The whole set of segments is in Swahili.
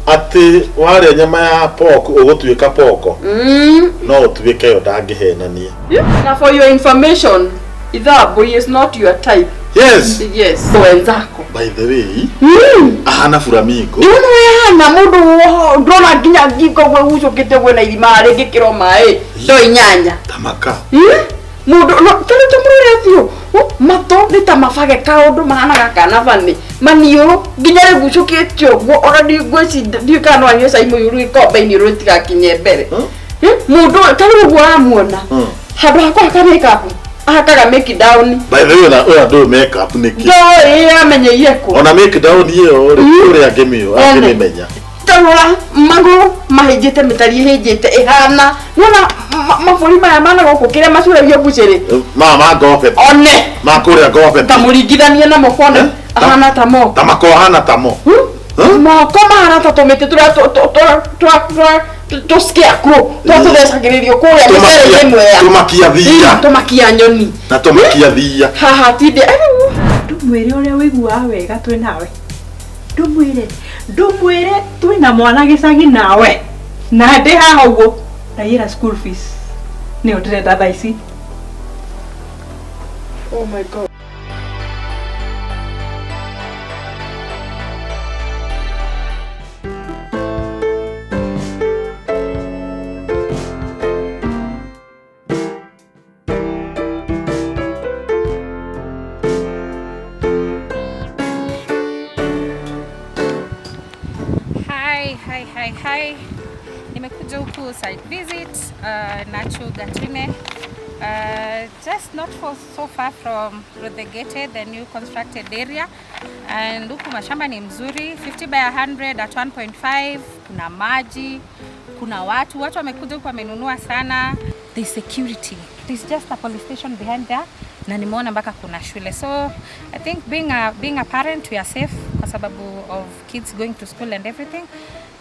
ati wale nyama ya poko ugutuika poko no utuike yo ndangihenania. Na for your information, Ithambui is not your type. Yes. Yes. Wenzako. By the way, ahana flamingo. Na mundu ndona nginya ngingo gwe ucukite gwe na irima ringi kiro mai ndo inyanya. Tamaka. Mundu no tele tumure thio. Mato ni tamafage kaundu mahana kana bani. Maniyo nginya rigucukitio gwo already gweci ndio kana wanyo sai muyuru ikombe ni rotiga kinye mbere. Mundu tele gwo amuona. Handu hakwa kaneka akaga make down. By the way, na do make up niki. Do amenye yeko. Ona make down hiyo uri agemio, agemenya. Tarora mago mahejete metari hejete ehana. Nona mafuri maya mana gukukire masura byo bucere. Mama gope. One. Makuri gope. Tamurigithania na mokone. Ahana tamo. Tamako ahana tamo. Moko mahana tatomete to scarecrow to thesagiririo kuria misere imwe ya tumakia thia tumakia nyoni na tumakia thia haha tinde ndumwire uria wigua wega twi nawe ndumwire twi na mwana gicagi nawe na ndi haha uguo ndaira school fees ni utirenda thaici. Oh my god. Hi. Nimekuja huku site visit Nacho Gatune. Just not so far from Rodegete, the new constructed area. And huku mashamba ni mzuri, 50 by 100 at 1.5. Kuna maji, kuna watu wamekuja huku wamenunua sana. There's security. There's just a police station behind there. Na nimeona mpaka kuna shule. So I think being a parent, we are safe kwa sababu of kids going to school and everything.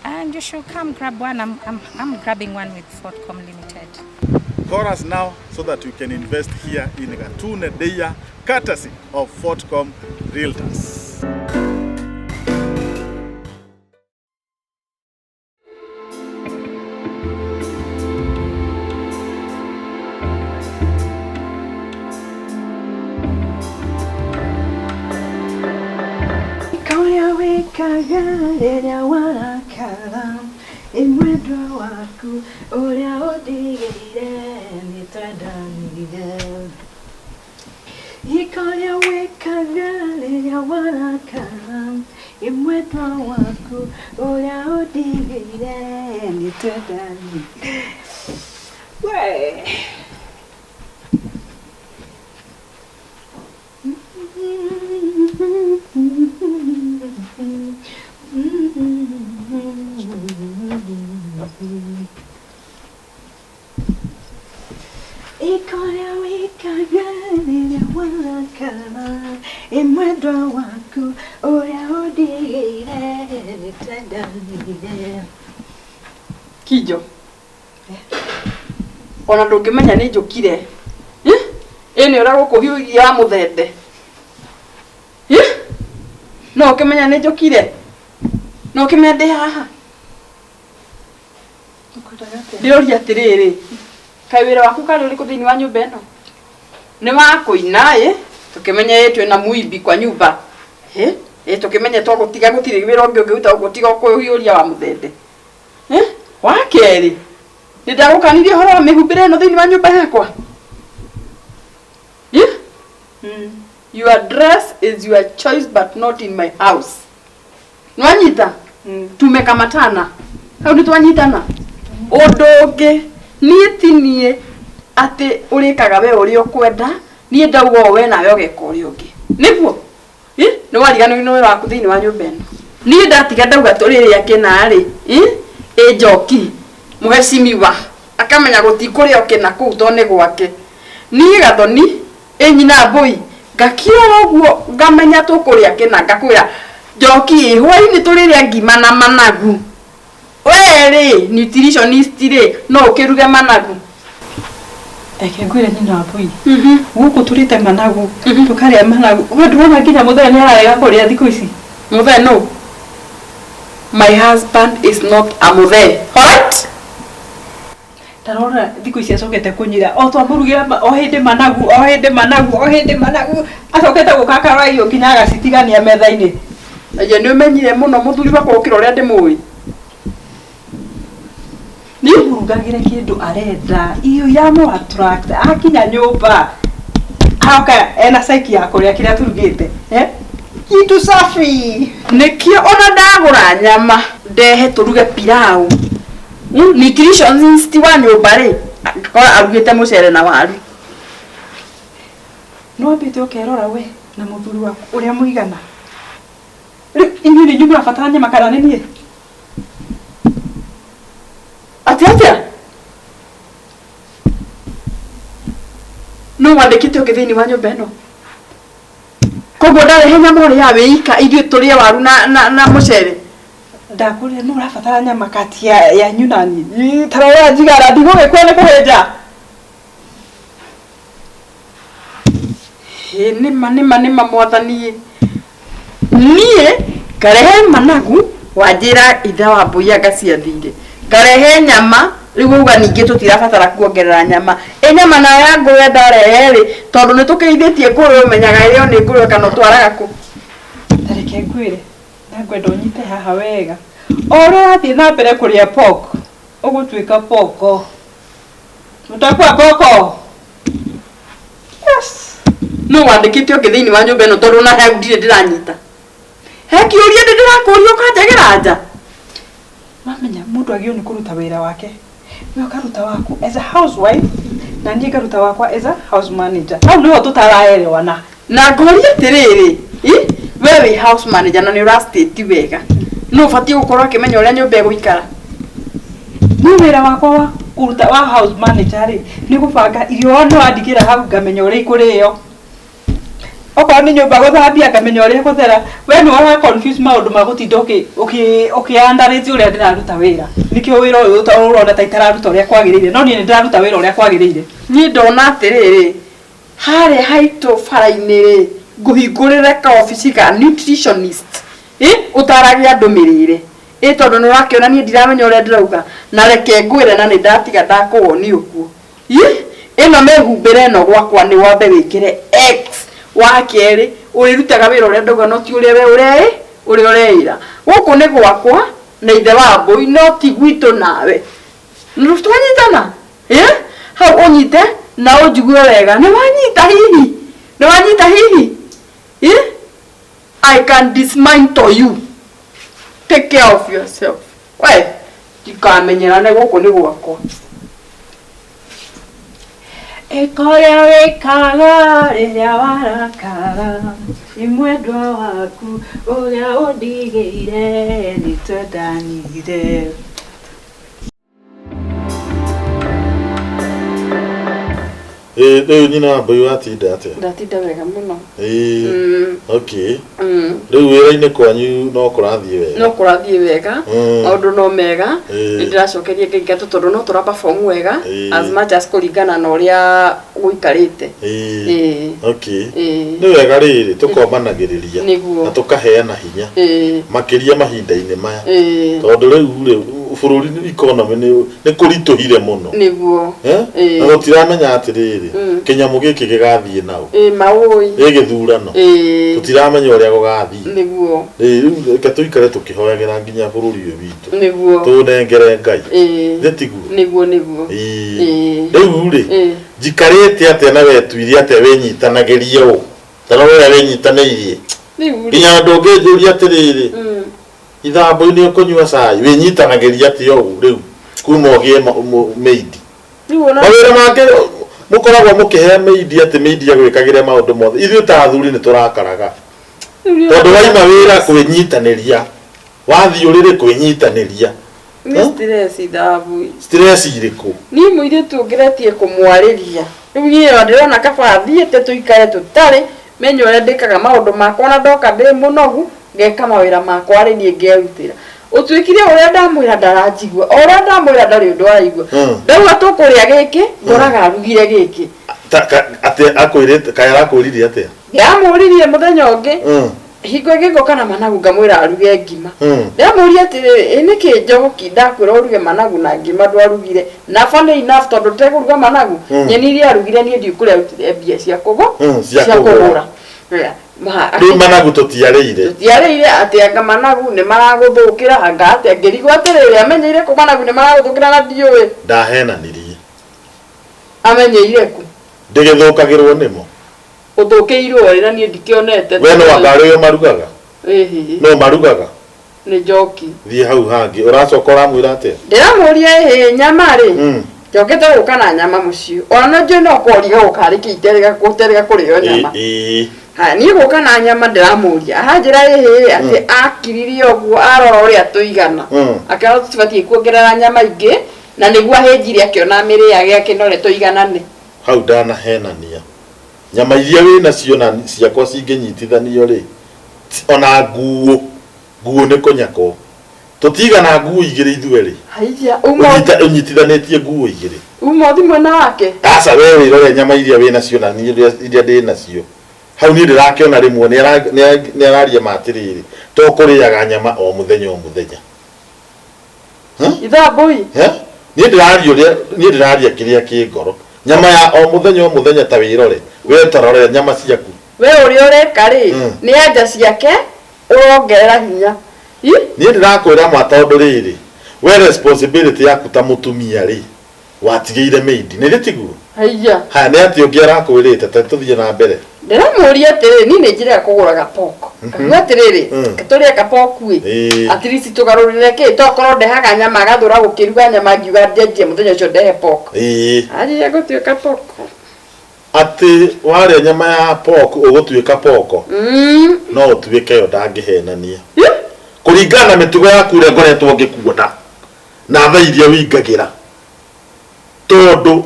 And you should come grab one. I'm grabbing one with Fortcom Limited. Call us now so that you can invest here in Gatune Deya, courtesy of Fortcom Realtors. Kagareria warakara imwendwa waku uria udigire nitwadanire ikoria wekagareria warakara imwendwa waku uria udigire nitwadanire we ikoria wekagareria warakara imwendwa waku uria udigire nitwadanire. Kijo. Ona ndungimenya ni njukire. Ene ora gukuhiu ya muthende. No kimenya ni njukire. No kimende haha. Ndiroria atiriri. Kai wira waku kari uri kuthini wa nyumba eno. Ni wa kuina tukimenya yetwe na muibi kwa nyumba. Tukimenya to gutiga gutire wira ungi uta gutiga kuhiuria wa muthende. Wa keri. Nindagukanirie horo wa mihumbire no thini wa nyumba yakwa. Your dress is your choice but not in my house. Nwanyita? Tumekamatana. Hau ni twanyitana. Odonge nietinie ate urikaga we uri okwenda nie ndaugo we nawe ogeka uri ungi. Niguo? Ni warigano ni wira waku thini wa nyumba eno. Nie ndatiga ndauga turiri akina ri. Njoki muheshimiwa akamenya gutikuri okena kuu tone gwake. Nie gathoni enyina boy gakira oguo ngamenya tukuria kina ngakwira njoki hwai-ini turiria ngima na managu weri nutritionist ri no ukiruge managu eke ngwire ni na boy guku turite managu tukaria managu we ndurona nginya muthenya ni arega kuria thiku ici muthenya no My husband is not a mother. Alright? Tarora thikũ ici acokete kũnyira o twamũrugira o hĩndĩ managu acokete gũkakara irio nginya agacitigania metha-inĩ. Aje nĩ umenyire mũno mũthuri wakwa ũkĩra ũrĩa ndĩmũĩ. Ni murugagire kĩndũ arenda iyo ya mo attract akinya nyũmba aoka ena saiki ya kũrĩa kĩrĩa turugĩte kitu safi Nikio ona ndagũra nyama ndehe tũruge pilau. Nutritionist wa nyũmba rĩ akora arugĩte mũcere na waru. no mbĩte ũkerora we na mũthuri waku ũrĩa mũigana inyuĩ nĩ nyumba fatanya nyama kana nĩ niĩ Atia no wandĩkĩte ũkĩthĩinĩ wa nyũmba ĩno. Koguo ndarehe nyama ũrĩa wĩika irio tũrĩe waru na mũcere. ndakũrĩa no ũrabatara nyama kati ya nyunani tarora njigara ndigũgĩkua nĩ kũhĩnja nĩma mwathani niĩ ngarehe managu wanjĩra itha wa mbũia ngaciathire ngarehe nyama rĩu uga ningĩ tũtirabatara kuongerera nyama nyama nayo ya ngũrwe ndarehe rĩ tondũ nĩ tũkĩithĩtie ngũrwe ũmenyaga ĩyo nĩ ngũrwe kana ũtwaraga kũ. tareke ngwĩre ndangwenda ũnyite haha wega o ũrĩa wathiĩ na mbere kũrĩa pork ũgũtuĩka poko ũtakua poko. Yes. No wandĩkĩte ũkĩthĩinĩ wa nyũmba ĩno tondũ na hau ndirĩ ndĩranyita. He kĩũria ndĩrakũria ũkanjagĩra nja. Mamenya mũndũ agĩo nĩ kũruta wĩra wake. Wewe ukaruta wako as a housewife na ndiye karuta wako as a house manager. Hau nĩho tũtaraelewana. Na ngoria atĩrĩrĩ, wewe house manager na nĩ ũrastate wega. No ũbatiĩ gũkorwo akĩmenya ũrĩa nyũmba ĩgũikara. Nĩ wĩra wakwa wa kũruta wa house manager rĩ nĩ gũbanga irio no andikĩra hau ngamenya ũrĩa ikũrĩo. Okorwo nĩ nyũmba gũthambia ngamenya ũrĩa gũthera. We nĩ wara confuse maũndũ ma gũtinda ũkĩandarĩte ũrĩa ndĩraruta wĩra. Nĩkĩo wĩra ũyũ ũrona ta itararuta ũrĩa kwagĩrĩire. No niĩ nĩ ndĩraruta wĩra ũrĩa kwagĩrĩire. Niĩ ndona atĩrĩrĩ, harĩa haitũ bara-inĩ rĩ ngũhingũrĩre ka ofici ka nutritionist. Ũtaragia andũ mĩrĩre. Tondũ nĩ wakĩona niĩ ndiramenya ũrĩa ndĩrauga na reke ngwĩre na nĩ ndatiga ndakũgwo nĩ ũguo. Ĩno mĩhumbĩre ĩno gwakwa nĩ wambe wĩkĩre X. Wa kerĩ ũrĩrutaga wĩra ũrĩa ndauga no ti ũrĩa we ũrĩa ũreĩra. Gũkũ nĩ gwakwa na ithe wa mbũi no ti gwitũ nawe. Nĩtwanyitana? Hau ũnyite na ũnjigue wega. Nĩ wanyita hihi? I can dismantle you. Take care of yourself. We, ndikamenyerane gũkũ nĩ gwakwa. Ekoya wekaga rĩrĩa warakara nĩ mwendwa waku ũrĩa ũndigĩire nĩ twendanire. Rĩu nyina wa mbũi watinda atĩa? Ndatinda wega mũno. Okay. Rĩu wĩra-inĩ kwanyu no kũrathiĩ wega? No kũrathiĩ wega. Maũndũ no mega. Nĩ ndĩracokeria Ngai ngatho tondũ no tũraperform wega as much as kũringana na ũrĩa gũikarĩte. Okay. Nĩ wega rĩrĩ tũkombanagĩrĩria na tũkaheana hinya makĩria mahinda-inĩ maya. Tondũ rĩu bũrũri economy nĩ kũritũhire mũno. Nĩguo. Na tũtiramenya atĩrĩrĩ kĩnyamũ gĩkĩ gĩgathiĩ naũ. Maũi. Gĩgĩthurano. Tũtiramenya ũrĩa gũgathiĩ. Nĩguo. Rĩu reke tũikare tũkĩhoyagĩra nginya bũrũri ũyũ witũ. Nĩguo. Tũnengere Ngai. Tiguo. Nĩguo. Rĩu rĩ njikarĩte atĩa na wetuire atĩa wĩnyitanagĩrie ũũ? Tara we wĩnyitanĩirie. Nginya ndũngĩnjũria atĩrĩrĩ ithambũ-inĩ nĩ ũkũnyua cai wĩnyitanagĩria atĩa ũũ rĩu kuma ũgĩe maid. Mawĩra make mũkoragwo mũkĩhe maid atĩ maid agwĩkagĩre maũndũ mothe. Ithuĩ ta athuri nĩ tũrakaraga. Tondũ waima wĩra kwĩnyitanĩria. Wathiĩ ũrĩrĩ kwĩnyitanĩria. Stress ithabu. Stress irĩkũ? Niĩ mũirĩtu ũngeretie kũmwarĩria. Rĩu niĩ ndĩrona kaba athiĩte tũikare tũtarĩ menye ũrĩa ndĩkaga maũndũ makwa na ndoka ndĩ mũnogu ngeka mawĩra makwa rĩ niĩ ngerutĩra. Ũtuĩkire ũrĩa ndamwĩra ndaranjigua. Ũrĩa ndamwĩra ndarĩ ũndũ araigua. Ndauga tũkũrĩa gĩkĩ ngoraga arugire gĩkĩ. Atĩ akwĩrĩte kaya arakũririe atĩa? Ndiamũririe mũthenya ũngĩ. hingo ngiko kana managu ngamwira aruge ngima ndamuria atiri niki njogoki ndakwira uruge managu na ngima ndwarugire na funny enough tondu tekuruga managu nyeni iria arugire nie ndikuria utire mbia cia kugura Rĩu managu tutiarĩire ati anga managu ni maraguthukira anga ati ngirigwo atiriri amenyeire ku managu ni maraguthukira na ndiuwe ndahenanirie amenyeire ku ndigithukagirwo nimo uthukiirwo ri na nie ndikionete we no wakarĩo marugaga no marugaga ni njoki thie hau hangi uracoka uramwira atia ndiramuria nyama ri njokete guka na nyama mucio ona nje no koriga gukariki iterega kurio nyama ha ni guka na nyama ndiramuria ahanjira ati akiririe oguo arora uria tuigana akara tutibatie kuongerera nyama ingi na niguo ahenjire akiona miri yake akinore tuiganane hau ndana henania nyama iria wina cio na ciakwa cinginyitithanio ri ona nguo ni kunyako tutigana nguo igiri ithwe ri haija unyitithanetie nguo igiri umothi mwena wake asa wewe wirore nyama iria wina cio na iria ndina cio hau ni ndirakiona rimwe ni araria matiriri to kuriaga nyama o muthenya ithambui ni ndiraria kiria kingoro nyama ya o muthenya ta wirore we tarore nyama ciaku we uri ureka ri ni anja ciake urongerera hinya ni ndirakwira matondu riri we responsibility yaku ta mutumia ri watigeire maid ni ritigu haija ha ni ati ungiara kwirite ta tuthie na mbere ndiramuria atiri ni njira kugura gapoko kana atiriri turia gapoko at least tugarurire ki tokoro ndehaga nyama gathura gukiruga nyama ngiuga ndenje muthenya ucio ndehe poko ari gutuika poko ati wale nyama ya poko ugutuika poko no utuike yo ndangihenania kuringana mitugo yaku ire ngoretwo ngikuona na tha iria wingagira tondu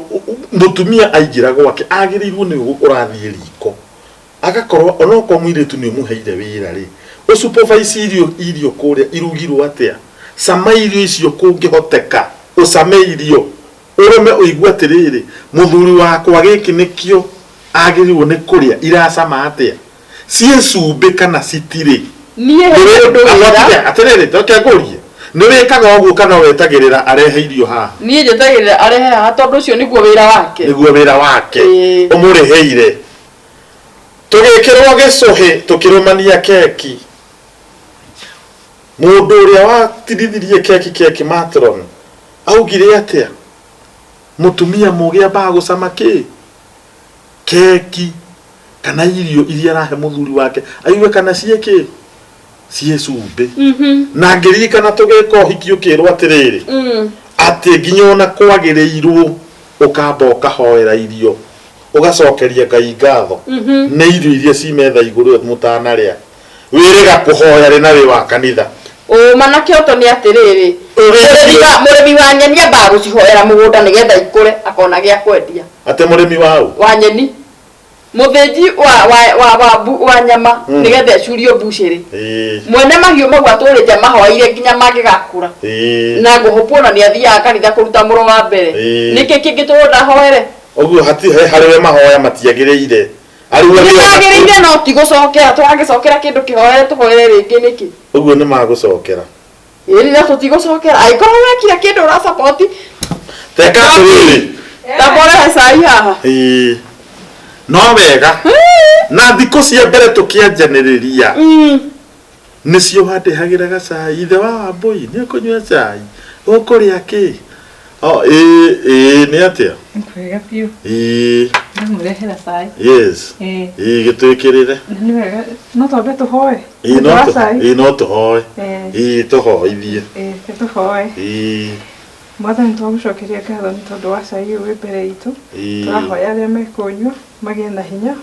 mutumia aingira gwake agirirwo ni urathie riko agakorwo onoko mwiritu ni muheire wira ri usupervise irio kuria irugirwo atia sama irio icio kungihoteka usame irio urome uigwa atiriri muthuri wakwa giki nikio agirirwo ni kuria irasama atia cie cumbe kana citiri nie atiriri toke ngurie ni wikaga oguo kana wetagirira arehe irio ha nie jetagirira arehe ha tondu ucio niguo wira wake umuriheire tugikirwo gicuhi tukirumania keki mundu uria watirithirie keki matron augire atia mutumia mugia ba gucama keki kana irio iria rahe muthuri wake aiwe kana cieke cie cumbe na ngiri kana tugeka hikio kirwo atiriri ati nginyona kwagireirwo ukamba ukahoera irio ugacokeria Ngai ngatho ne irio iria cimetha iguru mutanaria wirega kuhoya ri na wi wa kanitha manake oto ni atiriri murimi wa nyeni amba gucihoera mugunda nigetha ikure akona gia kwendia ate murimi wa nyeni muthenji wa nyama nigetha curio buciri mwene mahiu magu aturite mahoire nginya mangigakura na nguhupona ni athia kanitha kuruta muro wa mbere niki kingitunda hoere oguo hariwe mahoya matiagiriire ariwe no tigocokera twagicokera kindu kihoere tuhoere ringi niki oguo ni magucokera na tutigocokera aikorwo wekira kindu ura support teka turiri tabora sai haha no wega na thiko cia mbere tukianjaniriria nicio handehagira gacai ithe wa mbui ni kunywa cai ukuria ki ni atia kwega piu murehera cai yes gitwikirire ni wega no tobe tuhoe no tuhoe tuhoithie tuhoe Mwathani twagucokeria ngatho ni tondu wa cai uyu wi mbere itu turahoya aria mekunywa magie na hinya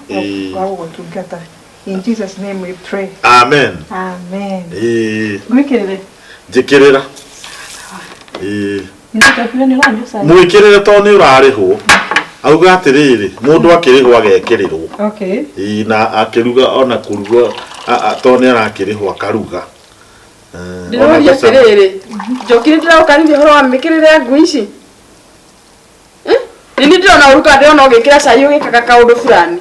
wa gugutungata. In Jesus name we pray. Amen. Gwikirire njikirira mwikirire to ni urarihwo auga atiriri mundu akirihwo agekirirwo na akiruga ona kuruga to ni arakirihwo akaruga ndiroria atiriri njokire ndiraukanirie horo wa mikirire ngui ici nini ndirona uruka ndirona ugikira cai ugikaga kaundu fulani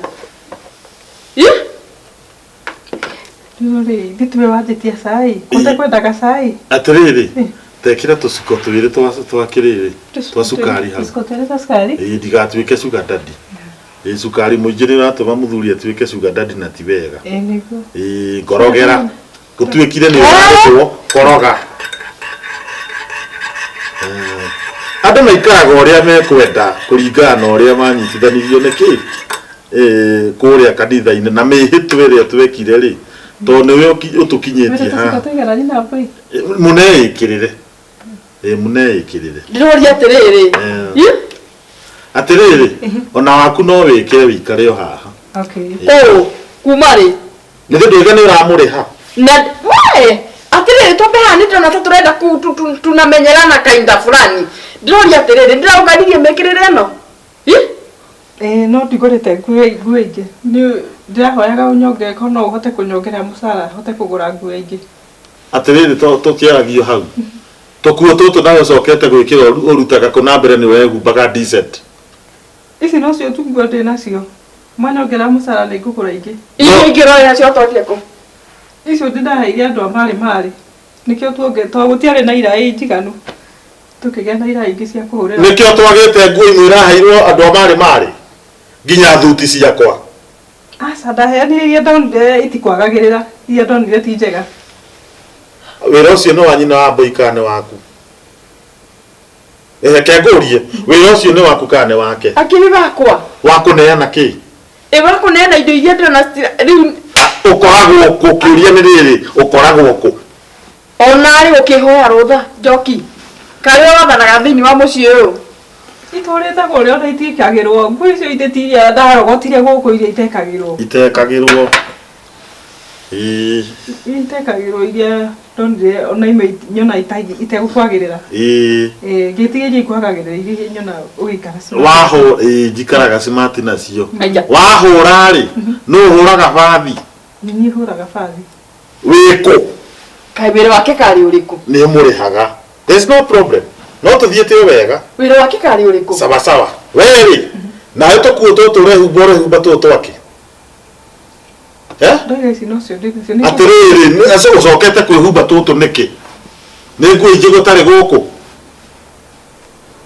Turi ndituwe wajitia sai. Kote kwenda gasai. Atiriri. Tekira tusuko twiri twakiriri. Twa sukari hau. Tusuko twiri twa sukari. Ndigatuike sugar daddy. Sukari muingĩ natũma mũthuri atuĩke sugar daddy na ti wega. Nĩguo. Ngorogera. Gũtuĩkire nĩ ũragũtwo koroga. Andũ maikaraga ũrĩa mekwenda kũringana na ũrĩa manyitithanirio nĩkĩ kũrĩa kanitha-inĩ na mĩhĩtwa ĩrĩa twekire rĩ tondũ nĩwe ũtũkinyĩtie haha. Mũneĩkĩrĩre. Mũneĩkĩrĩre. Ndĩroria atĩrĩrĩ. Atĩrĩrĩ, ona waku no wĩkĩre wĩikare o haha. Okay. Kuma rĩ? Nĩ ndũiga nĩ ũramũrĩha. Na we atĩrĩrĩ twambe haha nĩ tũrona ta tũrenda tunamenyerana kainda fulani. Ndĩroria atĩrĩrĩ ndĩraugaririe mĩkĩrĩre ĩno. No ndigũrĩte nguo ingĩ. Ndĩrahoyaga ũnyonge ko no ũhote kũnyongera mũcara hote kũgũra nguo ingĩ. Atĩrĩrĩ tũkĩaragio hau. Tũkuo tũtũ nawe cokete gwĩkĩra ũrutaga kũ na mbere nĩ wehumbaga decent. Ici no cio tu nguo ndĩ nacio. Manyongera mũcara nĩ ngũgũra ingĩ. Icio ingĩroya cio twatia kũ? Icio ndĩraheire andũ a marĩ. Nĩkĩo tuonge to gũtiarĩ na iraĩ njiganu. Tukĩgĩa na iraĩ ingĩ cia kũhũrĩra. Nĩkĩo twagĩte nguo imwe iraheirwo andũ a marĩ. Nginya thuti ciakwa. Aca ndaheanire iria ndonire itikwagagĩrĩra. Iria ndonire ti njega. Wĩra ũcio nĩ wa nyina wa Boikane waku. Reke ngũrie, wĩra ũcio nĩ waku kana wake? Akĩrĩ bakwa. Wakũneana kĩ? Bakũneana indo iria ndĩrona rĩu ũkoragwo kũ kĩũria nĩ rĩrĩ, ũkoragwo kũ? Ona rĩ ũkĩhoya rũtha Njoki. Karĩ wathanaga thĩinĩ wa mũciĩ ũyũ. Itũrĩte kũrĩa ona itikagĩrwo. Nguo icio itĩtiria ndarogotire gũkũ iria itekagĩrwo. Itekagĩrwo. Itekagĩrwo iria ndonire ona ime nyona itegũkwagĩrĩra. Ngĩtigĩria ikwagagĩrĩra iria nyona ũgĩikara smart. Waho njikaraga smart nacio. Wahũra rĩ, no ũhũraga bathi. Niĩ hũraga bathi. Wĩkũ? Kaĩ wĩra wake karĩ ũrĩkũ? Nĩ mũrĩhaga. There's no problem. No tũthiĩte wega. Wĩra wake karĩ ũrĩkũ? Sawa sawa. Weri, nawe tũkuo tũtũ ũrehumba tũtũ twake. Ndege ici no cio ndĩcio nĩ. Atĩrĩrĩ, acio ũcokete kwĩhumba tũtũ nĩkĩ? Nĩ nguo ingĩ gũtarĩ gũkũ.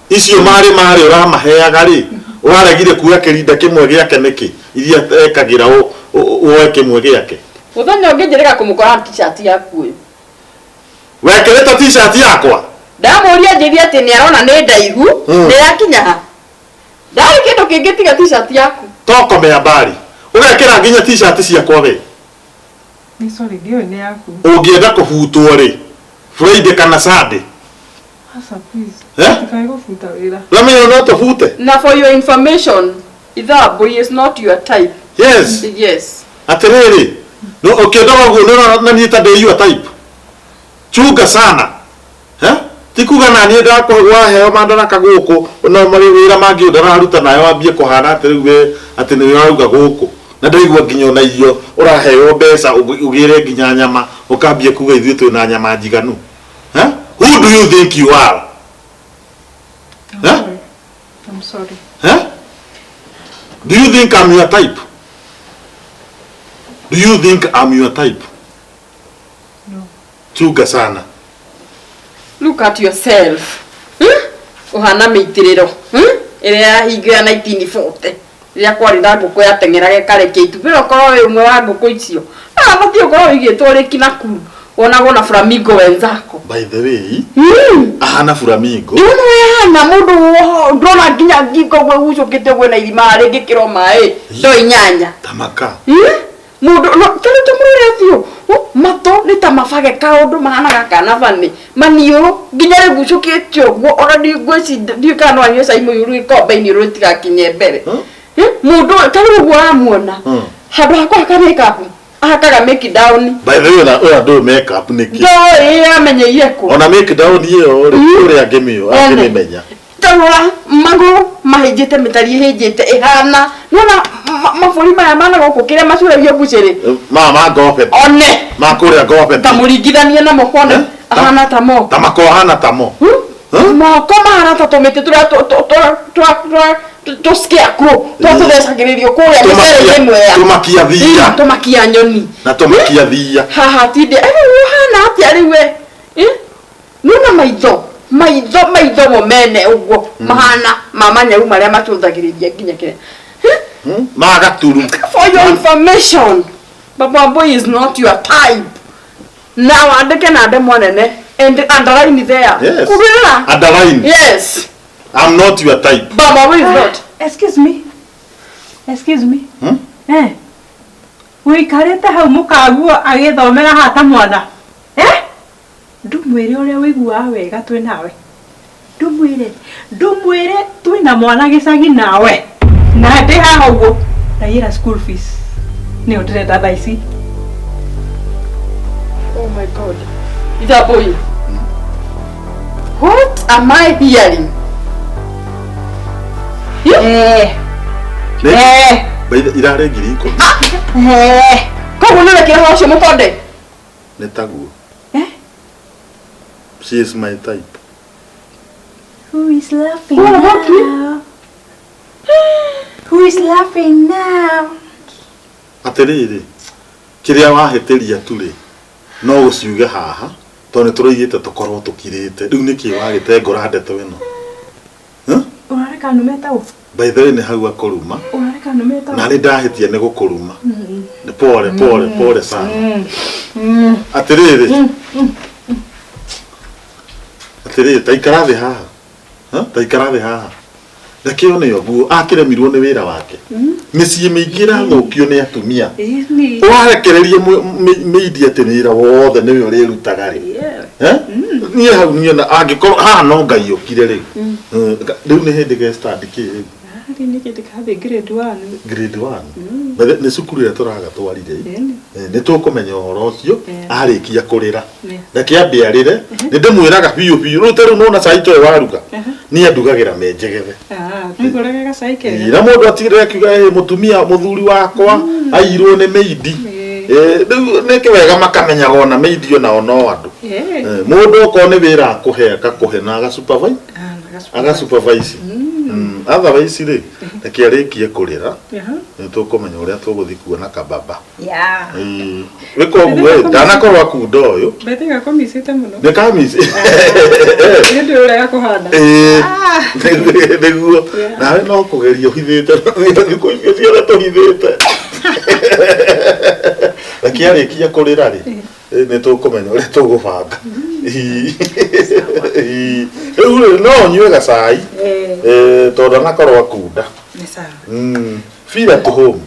Icio marĩ ũramaheaga rĩ, ũraregire kuoya kĩrinda kĩmwe gĩake nĩkĩ? Iria ekagĩra woe kĩmwe gĩake. Mũthenya ũngĩ njĩrĩga kũmũkora t-shirt yaku ũyũ. Wekĩrĩte t-shirt yakwa? Ndamũria njĩri atĩ nĩ arona nĩ ndaihu, nĩ yakinya ha. Ndarĩ kĩndũ kĩngĩ tiga t-shirt yaku. Tokomea mbari. Ũgekĩra nginya t-shirt ciakwa we. Nĩ sorry ndio nĩ yaku. Ũngĩenda kũbutwo rĩ, Friday kana Sunday. Asa please. Tikae gũbuta wĩra. Let me know to fute. Now for your information, Ithabu is not your type. Yes. Yes. Atĩrĩrĩ. No ũkĩenda guo na niĩ ta ndĩ your type. Chunga sana. Tikuga na niĩ ndakwa heo mandaraka gũkũ no marĩ wĩra mangĩ ndararuta nayo wambie kũhana atĩ rĩu we atĩ nĩ ũrauga gũkũ na ndaigua nginya ona irio ũraheo mbeca ũgĩre nginya nyama ũkambie kuga ithuĩ twĩ na nyama njiganu. Who do you think you are? I'm sorry. Do you think I'm your type? Do you think I'm your type? No. Chunga sana. Look at yourself. Uhana mĩitirĩro. Ĩrĩa yahingia 1940. Rĩrĩa kwarĩ na ngũkũ yateng'eraga ĩkarekia itumbĩ ũkorwo wĩ ũmwe wa ngũkũ icio. Batiĩ ũkorwo wĩigĩtwo rĩki na kuru. Wonagwo na flamingo wenzako. By the way, ahana flamingo. Na mũndũ ndona nginya ngingo gwe gucũkĩte gwĩ na irima rĩngĩ kĩro maĩ. Ndoi nyanya. Tamaka. Mũndũ tũrĩ tũmũrĩre biũ. Mato nĩ ta mabage kaũndũ mahanaga kana bani. Maniũrũ nginya rĩgucũkĩte ũguo ona ndigwĩci ndiũka no anyue cai mũiyũru gĩkombe-inĩ rũtigakinye mbere. Mũndũ tarĩ ũguo aramuona. Handũ hakwa haka makeup ahakaga make down. By the way, na do makeup niki. Ndoi amenyeire ko. Ona make down ĩyo ũrĩa angĩmĩmenya. Tarora magũrũ mahĩnjĩte mĩtari ĩhĩnjĩte ĩhana. Nona mabũri maya mana gũkũ kĩrĩa macũragio bucĩrĩ. Mama ngopete. One. Makũrĩa ngopete. Tamũringithanie na mokone. Ahana tamo. Tamako ahana tamo. Moko mahana ta tũmĩtĩ tũrĩa to scarecrow to thecagĩrĩrio kũrĩa mĩcere ĩmwe ya tumakia thia tumakia nyoni na tumakia thia haha tinde hana atĩa rĩu we nuna maitho mo mene ũguo mahana mamanyau marĩa matũthagĩrĩria nginya kĩrĩa magaturu. For your information, Baba Boy is not your type. Now andike na ndemo nene and underline there. Yes. Kurira. Underline. Yes. I'm not your type. Baba Boy is not. Excuse me. Wikarete hau mukaguo agithomera hata mwana. Ndumwire uria wiguaga wega twi nawe. Ndumwire twi na mwana gicagi nawe. Na ndi haha uguo ndaira school fees. Ni ndirenda thaa ici. Oh my God. Ida boy. What am I hearing? Irare ngiri ikũmi. Koguo nĩ wekĩra ũcio mũkonde? Nĩ taguo. She is my type. Who is laughing What about now? Who is laughing now? Atĩrĩrĩ, kĩrĩa wahĩtĩria tu rĩ no gũciuge haha tondũ tũroigĩte tũkorwo tũkirĩte rĩu nĩkĩ wagĩte ngora ndeto ĩno. Ũrareka numeta ũ? By the way nĩ hau akũruma. Ũrareka numeta ũ? Na nĩ ndahĩtia nĩ gũkũruma. Nĩ pole sana. Atĩrĩrĩ. Atĩrĩrĩ taikara thĩ haha. Taikara thĩ haha. Reke one ũguo akĩremirwo nĩ wĩra wake. Mĩciĩ mĩingĩ ĩrathũkio nĩ atumia. Ũrarekereria mĩidia atĩ wĩra wothe nĩwe ũrĩrutaga rĩ. Niĩ hau niĩ angĩkorwo haha no Ngai ũkire rĩu. Rĩu nĩ hĩndĩ ge stand kĩ rĩu. Nĩ kĩndĩ kathĩ grade 1. Grade 1. Nĩ cukuru ĩrĩa tũragatwarire. Nĩ tũkũmenya ũhoro ũcio arĩkia kũrĩra. Reke ambe arĩre. Nĩ ndĩmwĩraga biũ rĩu rĩu nona cai tũĩ waruga. Niĩ ndugagĩra menjegethe. Nĩngũraga gacai kega. Na mũndũ atigĩrĩra akiuga mũtumia mũthuri wakwa airwo nĩ meidi. Rĩu nĩ kĩwega makamenyaga ona meidi onao no andũ. Mũndũ okorwo nĩ wĩra akũhe akakũhe na agasupervise. Otherwise rĩ reke arĩkie kũrĩra nĩ tũkũmenya ũrĩa tũgũthiĩ kuona kababa. Wĩka ũguo ndanakorwo akunda ũyũ. Mbetiga komicĩte mũno. Nĩ kamisi. Nĩ ndĩ ũrega kũhanda. Nĩguo nawe no kũgeria ũhithĩte thikũ icio ciothe tũhithĩte. Reke arĩkia kũrĩra rĩ nĩ tũkũmenya ũrĩa tũgũbanga. Rĩu rĩ no nyue gacai tondũ ndanakorwo akunda. Nĩ sawa. Feel at home.